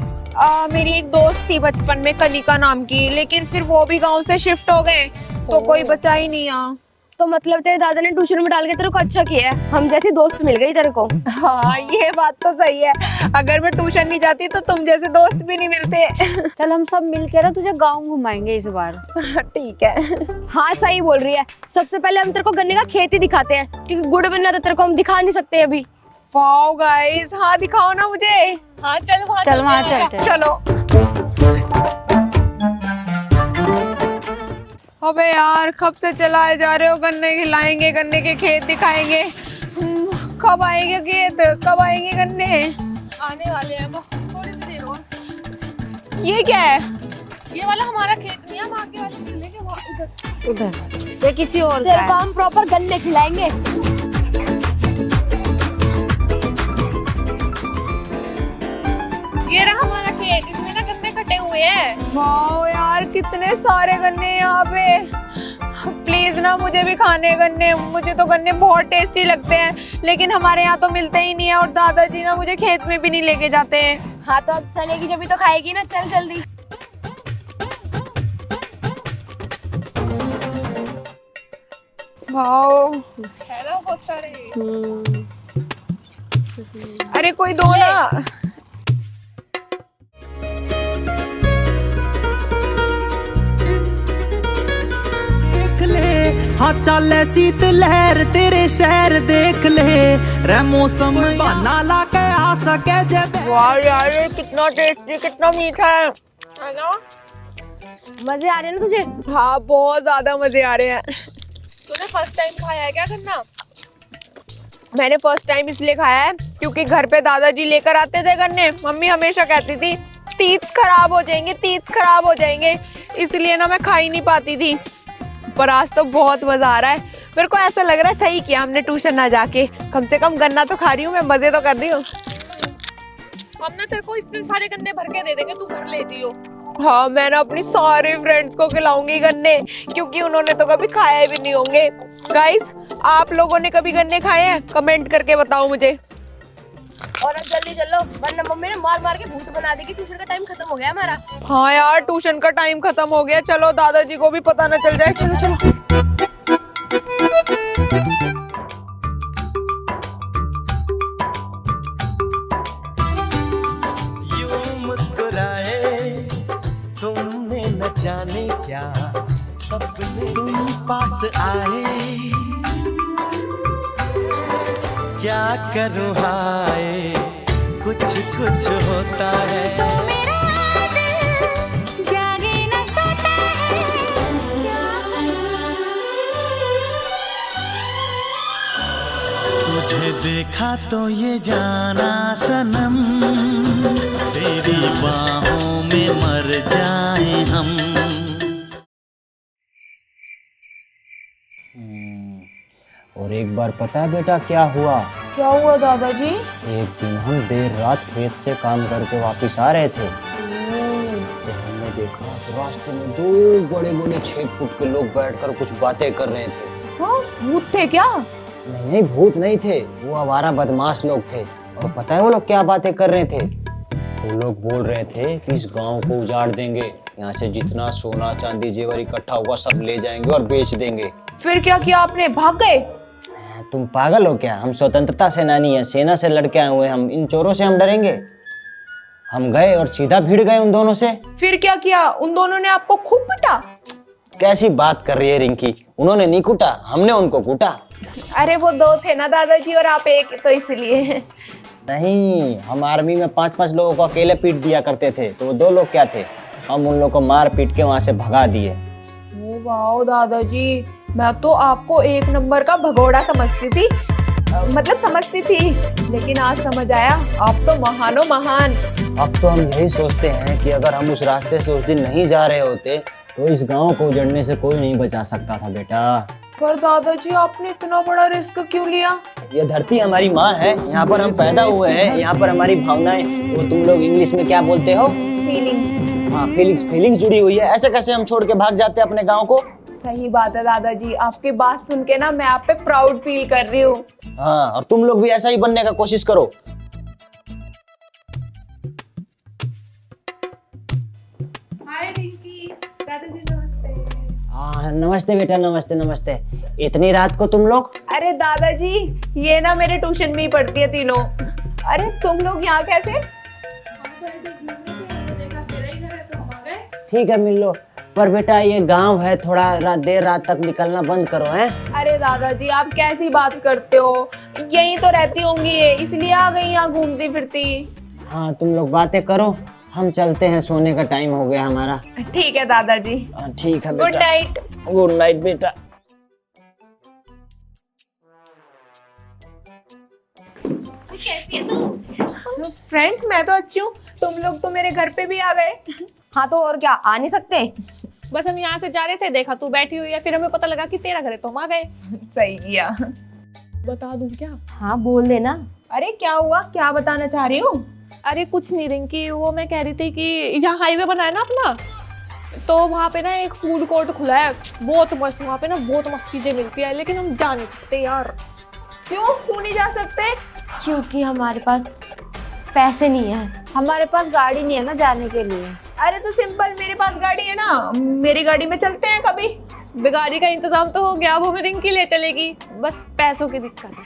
मेरी एक दोस्त थी बचपन में, कनिका नाम की, लेकिन फिर वो भी गांव से शिफ्ट हो गए, तो कोई बचा ही नहीं यहाँ। तो मतलब तेरे दादा ने ट्यूशन में डाल के तेरे को अच्छा किया है, हम जैसी दोस्त मिल गई तेरे को। हाँ ये बात तो सही है, अगर मैं ट्यूशन नहीं जाती तो तुम जैसे दोस्त भी नहीं मिलते। चल हम सब मिलके ना तुझे गाँव घुमाएंगे इस बार। ठीक है। हाँ सही बोल रही है। सबसे पहले हम तेरे को गन्ने का खेत ही दिखाते हैं, क्योंकि गुड़ बनना तो तेरे को हम दिखा नहीं सकते अभी। वाओ गाइस, हाँ दिखाओ ना मुझे। हाँ चल वहाँ चलते हैं। चलो। अबे यार कब से चलाए जा रहे हो, गन्ने खिलाएंगे, गन्ने के खेत दिखाएंगे। कब आएंगे खेत, कब आएंगे गन्ने? आने वाले हैं, बस थोड़ी सी देर और। ये क्या है? ये वाला हमारा खेत नहीं है, हम आगे वाले खेलेंगे वहाँ उधर। ये किसी और का है। हम प्रॉपर गन्ने खिलाएंगे। ये रहा हमारा खेत, इसमें ना गन्ने कटे हुए हैं। वाओ यार कितने सारे गन्ने यहाँ पे। प्लीज ना मुझे भी खाने गन्ने, मुझे तो गन्ने बहुत टेस्टी लगते हैं, लेकिन हमारे यहाँ तो मिलते ही नहीं है और दादाजी ना मुझे खेत में भी नहीं लेके जाते हैं। हाँ तो अब चलेगी जब भी तो खाएगी ना, चल जल्दी। वाओ, है ना बहुत सारे। अरे कोई दो ना। हाँ चल शीत लहर तेरे शहर देख ले, रे मौसम बहाना ला के आ सके जब। वाह यार ये कितना टेस्टी, कितना मीठा है। है ना? मजे आ रहे हैं ना तुझे? हाँ बहुत ज्यादा मजे आ रहे हैं। तूने फर्स्ट टाइम खाया है क्या गन्ना? मैंने फर्स्ट टाइम इसलिए खाया है क्योंकि घर पे दादाजी लेकर आते थे गन्ने। मम्मी हमेशा कहती थी तीत खराब हो जाएंगे, तीत खराब हो जाएंगे, इसलिए ना मैं खा ही नहीं पाती थी। पर आज तो बहुत मजा आ रहा है, मेरे को ऐसा लग रहा है सही किया हमने ट्यूशन ना जाके, कम से कम गन्ना तो खा रही हूँ मैं, मजे तो कर रही हूँ। हम ना तेरे को इतने सारे गन्ने भर के दे देंगे, तू घर ले जियो। हाँ मैं ना अपनी सारे फ्रेंड्स को खिलाऊंगी गन्ने, क्योंकि उन्होंने तो कभी खाए भी नहीं होंगे। गाइस आप लोगों ने कभी गन्ने खाए हैं? कमेंट करके बताओ मुझे। और अब जल्दी चलो वरना मम्मी ने मार मार के भूत बना देगी। ट्यूशन का टाइम खत्म हो गया हमारा। हाँ यार ट्यूशन का टाइम खत्म हो गया, चलो दादाजी को भी पता न चल जाए। चलो चलो। यूं मुस्कुराए तुमने न जाने क्या, सपने तुम पास आए, क्या करूँ हाय कुछ कुछ होता है। तुझे देखा तो ये जाना सनम, तेरी बाहों में मर जाए हम। और एक बार पता है बेटा क्या हुआ? क्या हुआ दादाजी? एक दिन हम देर रात खेत से काम करके वापस आ रहे थे, तो हमने देखा तो रास्ते में दो बड़े बड़े 6 फुट के लोग बैठकर कुछ बातें कर रहे थे। हाँ भूत थे क्या? नहीं नहीं भूत नहीं थे, वो आवारा बदमाश लोग थे। और पता है वो लोग क्या बातें कर रहे थे? वो लोग बोल रहे थे कि इस गांव को उजाड़ देंगे, यहाँ से जितना सोना चांदी जेवर इकट्ठा होगा सब ले जाएंगे और बेच देंगे। फिर क्या किया आपने, भाग गए? तुम पागल हो क्या? हम स्वतंत्रता सेनानी हैं, सेना से लड़के आए हुए, हम इन चोरों से हम डरेंगे? हम गए और सीधा भिड़ गए उन दोनों से। फिर क्या किया? उन दोनों ने आपको खूब पिटा? कैसी बात कर रही है रिंकी, उन्होंने नहीं कूटा, हमने उनको कूटा। अरे वो दो थे ना दादाजी और आप एक, तो इसलिए। नहीं, हम आर्मी में 5-5 लोगों को अकेले पीट दिया करते थे, तो वो 2 लोग क्या थे? हम उन लोगों को मार पीट के वहां से भगा दिए। ओ वाओ दादाजी, मैं तो आपको एक नंबर का भगोड़ा समझती थी, मतलब समझती थी, लेकिन आज समझ आया आप तो महानो महान। अब तो हम यही सोचते हैं कि अगर हम उस रास्ते से उस दिन नहीं जा रहे होते तो इस गांव को उजड़ने से कोई नहीं बचा सकता था बेटा। पर दादाजी आपने इतना बड़ा रिस्क क्यों लिया? ये धरती हमारी माँ है, यहाँ पर हम पैदा हुए हैं, यहाँ पर हमारी भावनाएं, वो तुम लोग इंग्लिश में क्या बोलते हो? फीलिंग्स। हाँ फीलिंग्स जुड़ी हुई है। ऐसे कैसे हम छोड़ के भाग जाते हैं अपने गाँव को? सही बात है दादाजी, आपकी बात सुन के ना मैं आप पे प्राउड फील कर रही हूँ। हाँ और तुम लोग भी ऐसा ही बनने का कोशिश करो। हाय रिंकी, दादाजी नमस्ते। हाँ नमस्ते बेटा, नमस्ते नमस्ते। इतनी रात को तुम लोग? अरे दादाजी, ये ना मेरे ट्यूशन में ही पढ़ती है तीनों। अरे तुम लोग यहाँ कैसे? ठीक है मिल लो, पर बेटा ये गांव है, थोड़ा देर रात तक निकलना बंद करो हैं। अरे दादाजी, आप कैसी बात करते हो? यहीं तो रहती होंगी ये, इसलिए आ गई यहाँ घूमती फिरती। हाँ तुम लोग बातें करो, हम चलते हैं, सोने का टाइम हो गया हमारा। ठीक है दादाजी, ठीक है गुड बेटा। नाइट। गुड नाइट बेटा। फ्रेंड्स, मैं तो अच्छी हूँ, तुम लोग तो मेरे घर पे भी आ गए। हाँ तो और क्या, आ नहीं सकते? बस हम यहाँ से जा रहे थे, देखा तू बैठी हुई है, फिर हमें पता लगा कि तेरा घर है तो हम आ गए। सही किया। बता दूं क्या? हाँ बोल देना। अरे क्या हुआ, क्या बताना चाह रही हूँ? अरे कुछ नहीं रिंकी, वो मैं कह रही थी कि यहाँ हाईवे बना है ना अपना, तो वहाँ पे ना एक फूड कोर्ट खुला है, बहुत मस्त। वहाँ पे ना बहुत मस्त चीजें मिलती है, लेकिन हम जा नहीं सकते यार। क्यों नहीं जा सकते? क्योंकि हमारे पास पैसे नहीं है, हमारे पास गाड़ी नहीं है ना जाने के लिए। अरे तो सिंपल, मेरे पास गाड़ी है ना, मेरी गाड़ी में चलते हैं कभी। गाड़ी का इंतजाम तो हो गया, अब हमें रिंकी ले चलेगी, बस पैसों की दिक्कत है।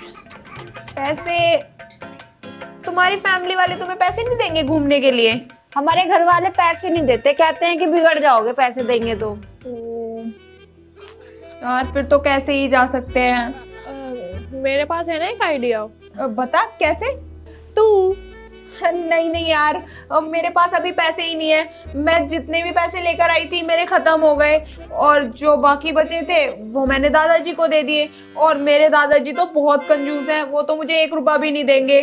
पैसे? तुम्हारी फैमिली वाले तुम्हें पैसे नहीं देंगे घूमने के लिए? हमारे घर वाले पैसे नहीं देते, कहते हैं कि बिगड़ जाओगे पैसे देंगे तो। यार फिर तो कैसे ही जा सकते हैं। मेरे पास है ना एक आइडिया। बता कैसे? तू? नहीं यार, अब मेरे पास अभी पैसे ही नहीं है। मैं जितने भी पैसे लेकर आई थी मेरे खत्म हो गए, और जो बाकी बचे थे वो मैंने दादाजी को दे दिए, और मेरे दादाजी तो बहुत कंजूस हैं, वो तो मुझे 1 रुपया भी नहीं देंगे।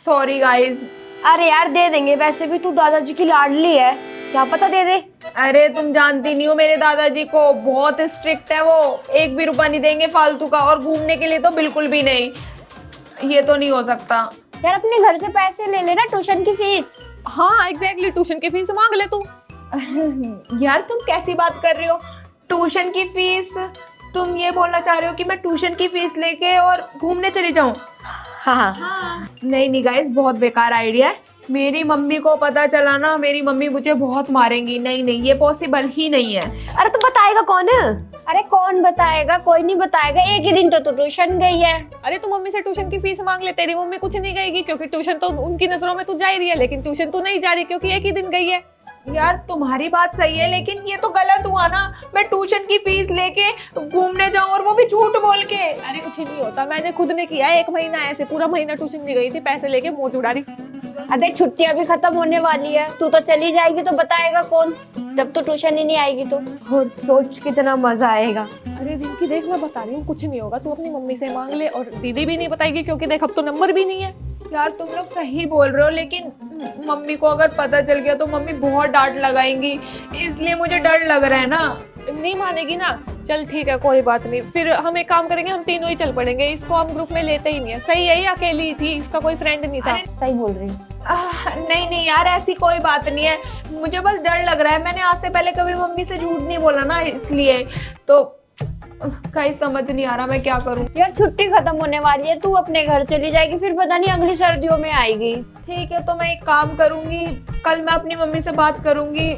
Sorry guys. अरे यार दे देंगे, वैसे भी तू दादाजी की लाडली है, क्या पता दे दे। अरे तुम जानती नहीं हो मेरे दादाजी को, बहुत स्ट्रिक्ट है वो, 1 भी रुपया नहीं देंगे फालतू का, और घूमने के लिए तो बिल्कुल भी नहीं। ये तो नहीं हो सकता। यार अपने घर से पैसे ले लेना, ट्यूशन की फीस। हाँ एग्जैक्टली, ट्यूशन की फीस मांग ले तू। यार तुम कैसी बात कर रही हो? ट्यूशन की फीस? तुम ये बोलना चाह रहे हो कि मैं ट्यूशन की फीस लेके और घूमने चली जाऊं? हाँ। नहीं गाइस, बहुत बेकार आइडिया है। मेरी मम्मी को पता चला ना, मेरी मम्मी मुझे बहुत मारेंगी। नहीं, ये पॉसिबल ही नहीं है। अरे तो बताएगा कौन? अरे कौन बताएगा, कोई नहीं बताएगा, एक ही दिन तो तू ट्यूशन गई है। अरे तू मम्मी से ट्यूशन की फीस मांग ले, तेरी मम्मी कुछ नहीं कहेगी, क्योंकि ट्यूशन तो उनकी नजरों में तू जा ही रही है, लेकिन ट्यूशन तू नहीं जा रही क्योंकि एक ही दिन गई है। यार तुम्हारी बात सही है, लेकिन ये तो गलत हुआ ना। मैं ट्यूशन की फीस लेके घूमने जाऊं, और वो भी झूठ बोल के। अरे कुछ नहीं होता, मैंने खुद ने किया है। 1 महीना ऐसे पूरा महीना ट्यूशन नहीं गई थी, पैसे लेके मौज उड़ा रही। अरे छुट्टियां भी खत्म होने वाली है, तू तो चली जाएगी तो बताएगा कौन, जब तो ट्यूशन ही नहीं आएगी तो। और सोच कितना मजा आएगा। अरे रिंकी देख, मैं बता रही हूँ कुछ नहीं होगा, तू अपनी मम्मी से मांग ले, और दीदी भी नहीं बताएगी क्योंकि देख अब तो नंबर भी नहीं है। यार तुम लोग सही बोल रहे हो, लेकिन मम्मी को अगर पता चल गया तो मम्मी बहुत डांट लगाएंगी, इसलिए मुझे डर लग रहा है ना। नहीं मानेगी ना, चल ठीक है कोई बात नहीं, फिर हम एक काम करेंगे, हम तीनों ही चल पड़ेंगे। इसको हम ग्रुप में लेते ही नहीं है। सही है, ये अकेली थी, इसका कोई फ्रेंड नहीं था। सही बोल रही हूँ। नहीं यार, ऐसी कोई बात नहीं है, मुझे बस डर लग रहा है। मैंने आज से पहले कभी मम्मी से झूठ नहीं बोला ना, इसलिए तो कहीं समझ नहीं आ रहा मैं क्या करूं। यार छुट्टी खत्म होने वाली है, तू अपने घर चली जाएगी, फिर पता नहीं अगली सर्दियों में आएगी। ठीक है, तो मैं एक काम करूंगी, कल मैं अपनी मम्मी से बात करूंगी।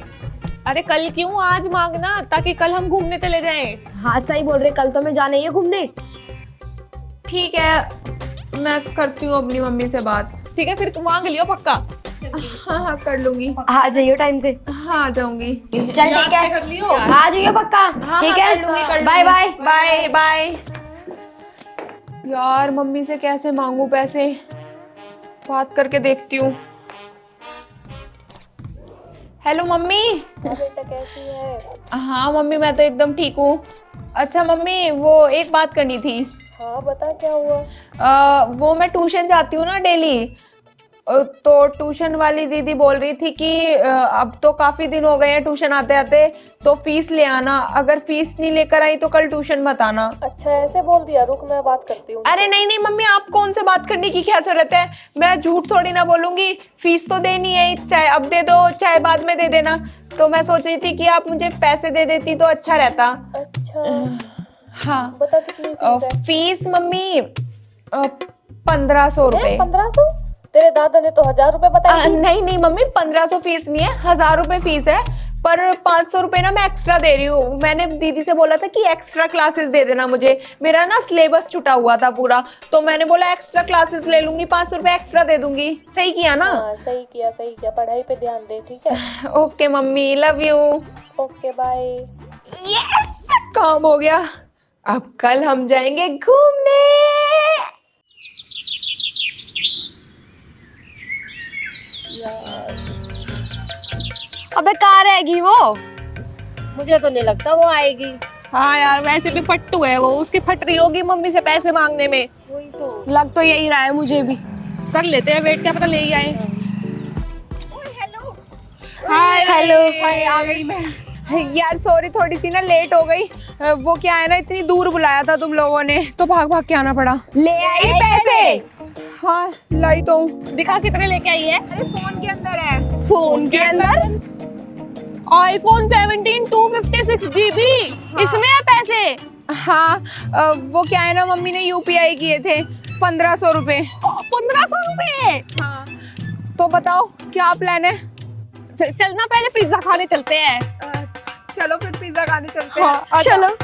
अरे कल क्यों, आज मांगना, ताकि कल हम घूमने चले जाएं। हाँ सही बोल रहे, कल तो मैं जाना ही है घूमने। ठीक है, मैं करती हूँ अपनी मम्मी से बात। ठीक है, फिर तुम मांग लियो पक्का। हाँ कर लूंगी। आ जाइयो टाइम से। हाँ आ जाऊंगी। चल ठीक है, आ जाइयो पक्का। ठीक है, कर लूंगी। Bye bye. बाय। यार मम्मी से कैसे मांगू पैसे, बात करके देखती हूँ। Hello mummy. बेटा कैसी है? हाँ मम्मी, मैं तो एकदम ठीक हूँ। अच्छा मम्मी, वो एक बात करनी थी। हाँ बता, क्या हुआ? वो मैं ट्यूशन जाती हूँ ना डेली, तो ट्यूशन वाली दीदी बोल रही थी कि अब तो काफी दिन हो गए हैं ट्यूशन आते आते, तो फीस ले आना। अगर फीस नहीं लेकर आई तो कल ट्यूशन मत आना। अच्छा ऐसे बोल दिया, रुक मैं बात करती हूँ। अरे नहीं मम्मी, आप कौन से बात करने की क्या जरूरत है, मैं झूठ थोड़ी ना बोलूंगी। फीस तो देनी है, चाहे अब दे दो चाहे बाद में दे देना। तो मैं सोच रही थी कि आप मुझे पैसे दे देती तो अच्छा रहता। अच्छा हाँ बता कितनी फीस है? फीस मम्मी 1500 रुपए। 1500? तेरे दादा ने तो 1000 रुपए बताए। नहीं मम्मी, 1500 फीस नहीं है, 1000 रुपए फीस है। पर 500 रुपए ना मैं एक्स्ट्रा दे रही हूँ। मैंने दीदी से बोला था कि एक्स्ट्रा क्लासेस दे देना मुझे, मेरा ना सिलेबस छुटा हुआ था पूरा, तो मैंने बोला एक्स्ट्रा क्लासेस ले लूंगी, 500 रुपए एक्स्ट्रा दे दूंगी। सही किया ना? हाँ सही किया, पढ़ाई पे ध्यान दे, ठीक है? Okay mummy, love you. Okay bye. Yes, काम हो गया। अब कल हम जाएंगे घूमने। अबे कहाँ रहेगी वो? मुझे तो नहीं लगता वो आएगी। हाँ यार, वैसे भी फट्टू है वो, उसकी फट रही होगी मम्मी से पैसे मांगने में। वही तो लग तो यही रहा है मुझे भी। कर लेते हैं वेट, क्या पता ले ही आए। हाय हेलो, हाय आ गई मैं। यार सॉरी, थोड़ी सी ना लेट हो गई। वो क्या है ना, इतनी दूर बुलाया था तुम लोगों ने, तो भाग भाग के आना पड़ा। ले आई पैसे? हाँ लाई तो हूँ। दिखा कितने लेके आई है। अरे फोन के अंदर है। फोन के अंदर iPhone 17 256 GB, इसमें है पैसे। हाँ वो क्या है ना, मम्मी ने UPI किए थे 1500 रुपए। 1500 रुपए? हाँ तो बताओ क्या प्लान है? चलना, पहले पिज्जा खाने चलते हैं। चलो फिर पिज्जा खाने चलते हाँ, हैं। चलो।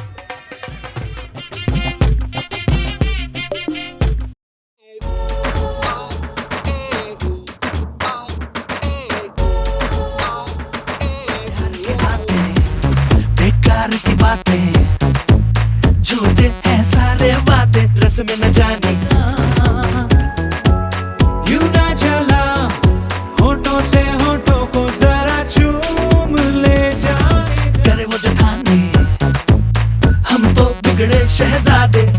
बेकार की बातें, झूठे हैं सारे वादे, रस में न जाने यूं ना चला, होठों से होठों को जरा चूम ले जाने, करे वो जो खाने, हम तो बिगड़े शहजादे।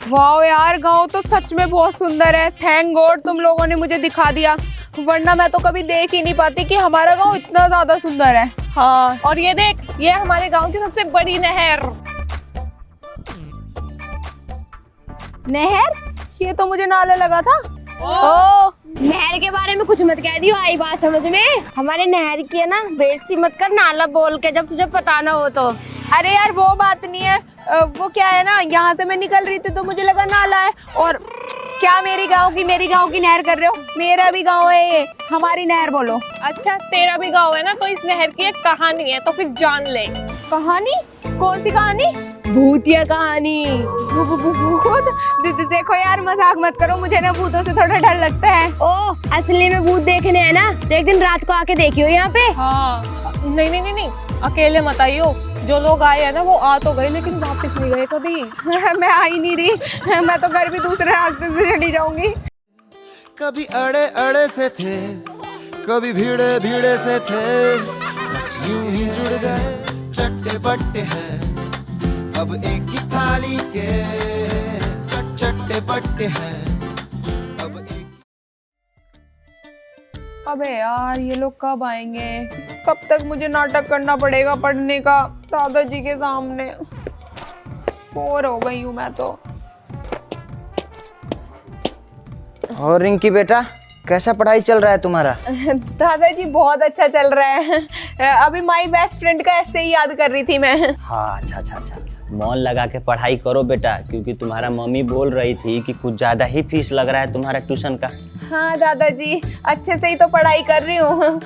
वाह यार, गांव तो सच में बहुत सुंदर है। थैंक गॉड तुम लोगों ने मुझे दिखा दिया, वरना मैं तो कभी देख ही नहीं पाती कि हमारा गांव इतना ज्यादा सुंदर है। हाँ, और ये देख, ये हमारे गांव की सबसे बड़ी नहर। नहर? ये तो मुझे नाला लगा था। ओ, नहर के बारे में कुछ मत कह दियो, आई बात समझ में। हमारे नहर की है ना, बेइज्जती मत कर नाला बोल के, जब तुझे पता ना हो तो। अरे यार वो बात नहीं है। वो क्या है ना, यहाँ से मैं निकल रही थी तो मुझे लगा नाला है। और क्या मेरी गांव की नहर कर रहे हो? मेरा भी गांव है ये, हमारी नहर बोलो। अच्छा, तेरा भी गांव है ना, तो इस नहर की एक कहानी है, तो फिर जान ले। कहानी? कौन सी कहानी? भूतिया कहानी। भूत? देखो यार, मजाक मत करो, मुझे ना भूतों से थोड़ा डर लगता है। ओ, असली में भूत देखने है ना, तो एक दिन रात को आके देखियो यहाँ पे। हाँ, नहीं, अकेले मत आइयो। जो लोग आए हैं ना, वो आ तो गए, लेकिन वापस नहीं गए कभी। मैं आ ही नहीं रही, मैं तो घर भी दूसरे रास्ते से चली जाऊंगी। कभी अड़े अड़े से थे, कभी भीड़े भीड़े से थे, बस यूं ही जुड़ गए, चट्टे बट्टे हैं अब एक ही थाली के, चट्टे बट्टे हैं अब एक। अबे यार, ये लोग कब आएंगे? कब तक मुझे नाटक करना पड़ेगा पढ़ने का दादाजी के सामने? बोर हो गई हूँ मैं तो। और रिंकी बेटा, कैसा पढ़ाई चल रहा है तुम्हारा? दादाजी बहुत अच्छा चल रहा है। अभी माय बेस्ट फ्रेंड का ऐसे ही याद कर रही थी मैं। हाँ अच्छा, मन लगा के पढ़ाई करो बेटा, क्योंकि तुम्हारा मम्मी बोल रही थी कि कुछ ज्यादा ही फीस लग रहा है तुम्हारा ट्यूशन का। हाँ दादाजी, अच्छे से ही तो पढ़ाई कर रही हूँ।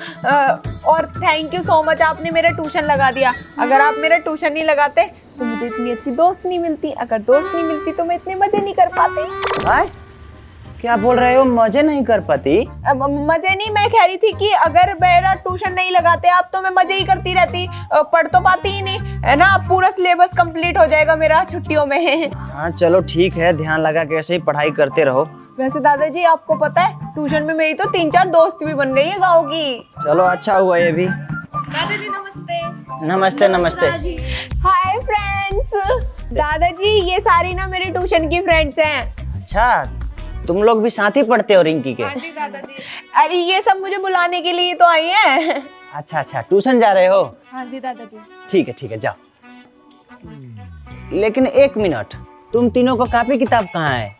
और थैंक यू सो मच, आपने मेरा ट्यूशन लगा दिया। अगर आप मेरा ट्यूशन नहीं लगाते तो मुझे इतनी अच्छी दोस्त नहीं मिलती। अगर दोस्त नहीं मिलती तो मैं इतने मजे नहीं कर पाती। क्या बोल रहे हो? मजे नहीं कर पाती? मजे नहीं, मैं कह रही थी कि अगर मेरा ट्यूशन नहीं लगाते आप तो मैं मजे ही करती रहती, पढ़ तो पाती ही नहीं है ना। पूरा सिलेबस कंप्लीट हो जाएगा मेरा छुट्टियों में। हाँ चलो ठीक है, ध्यान लगा के ऐसे ही पढ़ाई करते रहो। वैसे दादाजी आपको पता है, ट्यूशन में मेरी तो 3-4 दोस्त भी बन गई है गाँव की। चलो अच्छा हुआ ये भी। दादाजी नमस्ते। नमस्ते। Hi friends. दादाजी, ये सारी ना मेरे ट्यूशन की फ्रेंड्स हैं। अच्छा, तुम लोग भी साथ ही पढ़ते हो रिंकी के? हाँ जी दादाजी। अरे ये सब मुझे बुलाने के लिए तो आई हैं। अच्छा, ट्यूशन जा रहे हो? हाँ जी दादाजी। ठीक है जाओ। लेकिन एक मिनट, तुम तीनों को कॉपी किताब कहाँ है?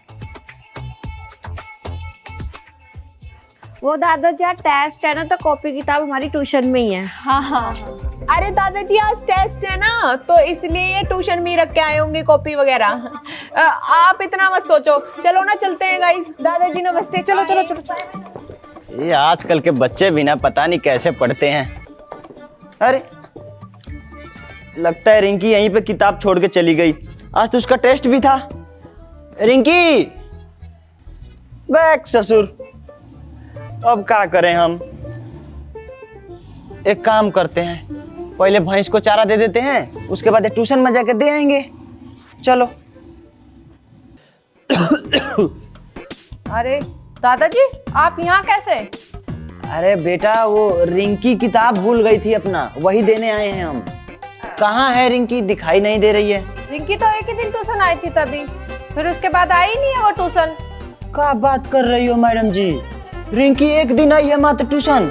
वो दादाजी, टेस्ट है ना, तो कॉपी किताब हमारी ट्यूशन में ही है। हाँ। अरे दादाजी आज टेस्ट है ना, तो इसलिए ये ट्यूशन भी रख के आए होंगे कॉपी वगैरह। आप इतना मत सोचो, चलो ना चलते हैं गाइस। दादाजी नमस्ते, चलो चलो चलो चलो। ये आजकल के बच्चे भी ना पता नहीं कैसे पढ़ते हैं। अरे लगता है रिंकी यहीं पे किताब छोड़ के चली गई। आज तो उसका टेस्ट भी था। रिंकी, बैक ससुर, अब क्या करें हम। एक काम करते हैं, पहले भैंस को चारा दे देते हैं, उसके बाद ट्यूशन में जाके दे आएंगे। चलो। अरे दादाजी आप यहाँ कैसे? अरे बेटा वो रिंकी किताब भूल गई थी अपना, वही देने आए हैं हम। कहाँ है रिंकी, दिखाई नहीं दे रही है। रिंकी तो एक ही दिन ट्यूशन आई थी तभी, फिर उसके बाद आई नहीं है वो ट्यूशन। क्या बात कर रही हो मैडम जी, रिंकी एक दिन आई है मात्र ट्यूशन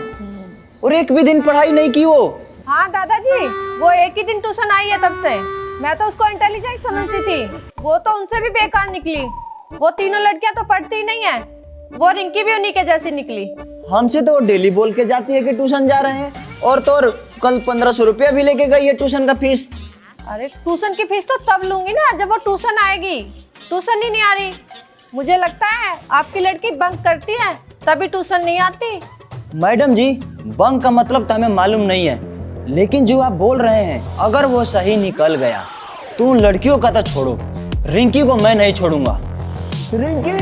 और एक भी दिन पढ़ाई नहीं की वो। हाँ दादाजी वो एक ही दिन ट्यूशन आई है तब से। मैं तो उसको इंटेलिजेंट समझती थी, वो तो उनसे भी बेकार निकली। वो तीनों लड़कियां तो पढ़ती ही नहीं है, वो रिंकी भी उन्हीं के जैसी निकली। हमसे तो डेली बोल के जाती है कि ट्यूशन जा रहे हैं, और तो और कल 1500 रुपया भी लेके गई है ट्यूशन का फीस। अरे ट्यूशन की फीस तो तब लूंगी ना जब वो ट्यूशन आएगी, ट्यूशन ही नहीं आ रही। मुझे लगता है आपकी लड़की बंक करती है तभी ट्यूशन नहीं आती। मैडम जी बंक का मतलब तो हमें मालूम नहीं है, लेकिन जो आप बोल रहे हैं अगर वो सही निकल गया तो उन लड़कियों का तो छोड़ो, रिंकी को मैं नहीं छोड़ूंगा। रिंकी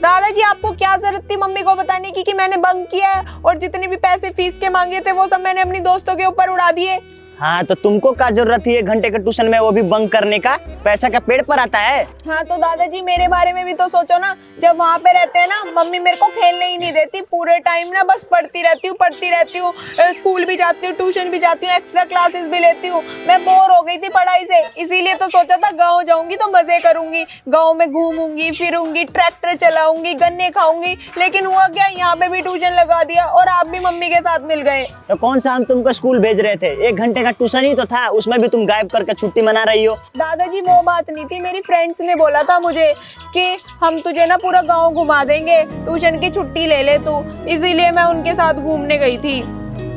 दादाजी आपको क्या जरूरत थी मम्मी को बताने की कि मैंने बंक किया है, और जितने भी पैसे फीस के मांगे थे वो सब मैंने अपनी दोस्तों के ऊपर उड़ा दिए। हाँ तो तुमको क्या जरूरत थी 1 घंटे के ट्यूशन में, वो भी बंक करने का? पैसा का पेड़ पर आता है। हाँ तो दादाजी मेरे बारे में भी तो सोचो ना, जब वहाँ पे रहते हैं ना मम्मी मेरे को खेलने ही नहीं देती, पूरे टाइम ना बस पढ़ती रहती हूँ, स्कूल भी जाती हूँ, ट्यूशन भी जाती हूँ, एक्स्ट्रा क्लासेस भी लेती हूँ। मैं बोर हो गई थी पढ़ाई से, इसीलिए तो सोचा था गाँव जाऊंगी तो मजे करूंगी, गाँव में घूमूंगी फिरूंगी, ट्रैक्टर चलाऊंगी, गन्ने खाऊंगी। लेकिन हुआ क्या, यहाँ पे भी ट्यूशन लगा दिया और आप भी मम्मी के साथ मिल गए। तो कौन सा हम तुमको स्कूल भेज रहे थे, 1 घंटे का ट्यूशन ही तो था, उसमें भी तुम गायब करके छुट्टी मना रही हो। दादाजी वो बात नहीं थी, मेरी फ्रेंड्स ने बोला था मुझे कि हम तुझे ना पूरा गांव घुमा देंगे, ट्यूशन की छुट्टी ले ले तू, इसीलिए मैं उनके साथ घूमने गई थी।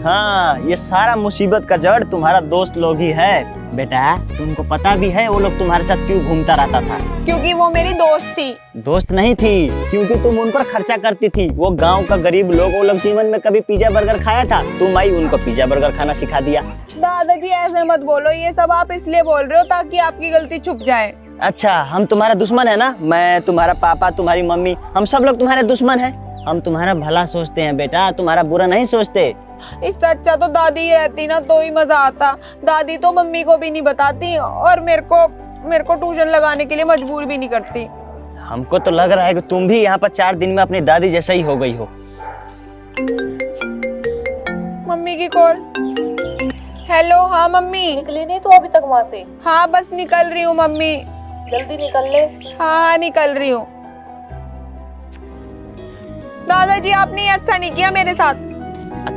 हाँ ये सारा मुसीबत का जड़ तुम्हारा दोस्त लोग ही है। बेटा तुमको पता भी है वो लोग तुम्हारे साथ क्यों घूमता रहता था? क्योंकि वो मेरी दोस्त थी। दोस्त नहीं थी, क्योंकि तुम उन पर खर्चा करती थी। वो गांव का गरीब लोग, वो लोग जीवन में कभी पिज्जा बर्गर खाया था, तुम आई उनको पिज्जा बर्गर खाना सिखा दिया। दादाजी ऐसे मत बोलो, ये सब आप इसलिए बोल रहे हो ताकि आपकी गलती छुप जाए। अच्छा हम तुम्हारा दुश्मन है ना? मैं, तुम्हारा पापा, तुम्हारी मम्मी, हम सब लोग तुम्हारे दुश्मन हैं। हम तुम्हारा भला सोचते हैं बेटा, तुम्हारा बुरा नहीं सोचते। इससे अच्छा तो दादी ही रहती ना तो ही मजा आता। दादी तो मम्मी को भी नहीं बताती और मेरे को ट्यूशन लगाने के लिए मजबूर भी नहीं करती। हमको तो लग रहा है कि तुम भी यहाँ पर 4 दिन में अपनी दादी जैसा ही हो गई हो। मम्मी की कॉल। हेलो, हाँ मम्मी। निकली नहीं तो अभी तक वहाँ से? हाँ बस निकल रही हूँ मम्मी। जल्दी निकल ले। हाँ निकल रही हूँ। दादाजी आपने ये अच्छा नहीं किया मेरे साथ।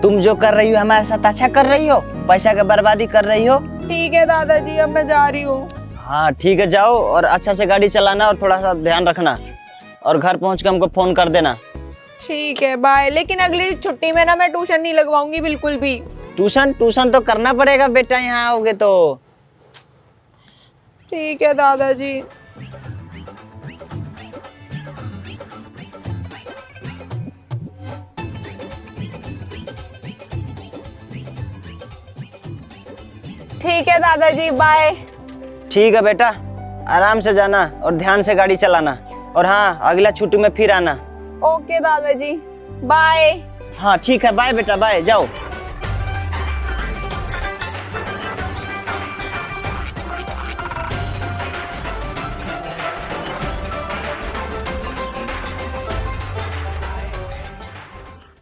तुम जो कर रही हो हमारे साथ अच्छा कर रही हो, पैसा का बर्बादी कर रही हो। ठीक है दादाजी अब मैं जा रही हूँ। हाँ ठीक है जाओ, और अच्छा से गाड़ी चलाना और थोड़ा सा ध्यान रखना, और घर पहुँच के हमको फोन कर देना। ठीक है बाय। लेकिन अगली छुट्टी में ना मैं ट्यूशन नहीं लगवाऊंगी बिल्कुल भी। ट्यूशन तो करना पड़ेगा बेटा, यहाँ आओगे तो। ठीक है दादाजी। ठीक है दादाजी बाय। ठीक है बेटा, आराम से जाना और ध्यान से गाड़ी चलाना, और हाँ अगला छुट्टी में फिर आना। ओके दादाजी बाय। हाँ ठीक है, बाय बेटा बाय, जाओ।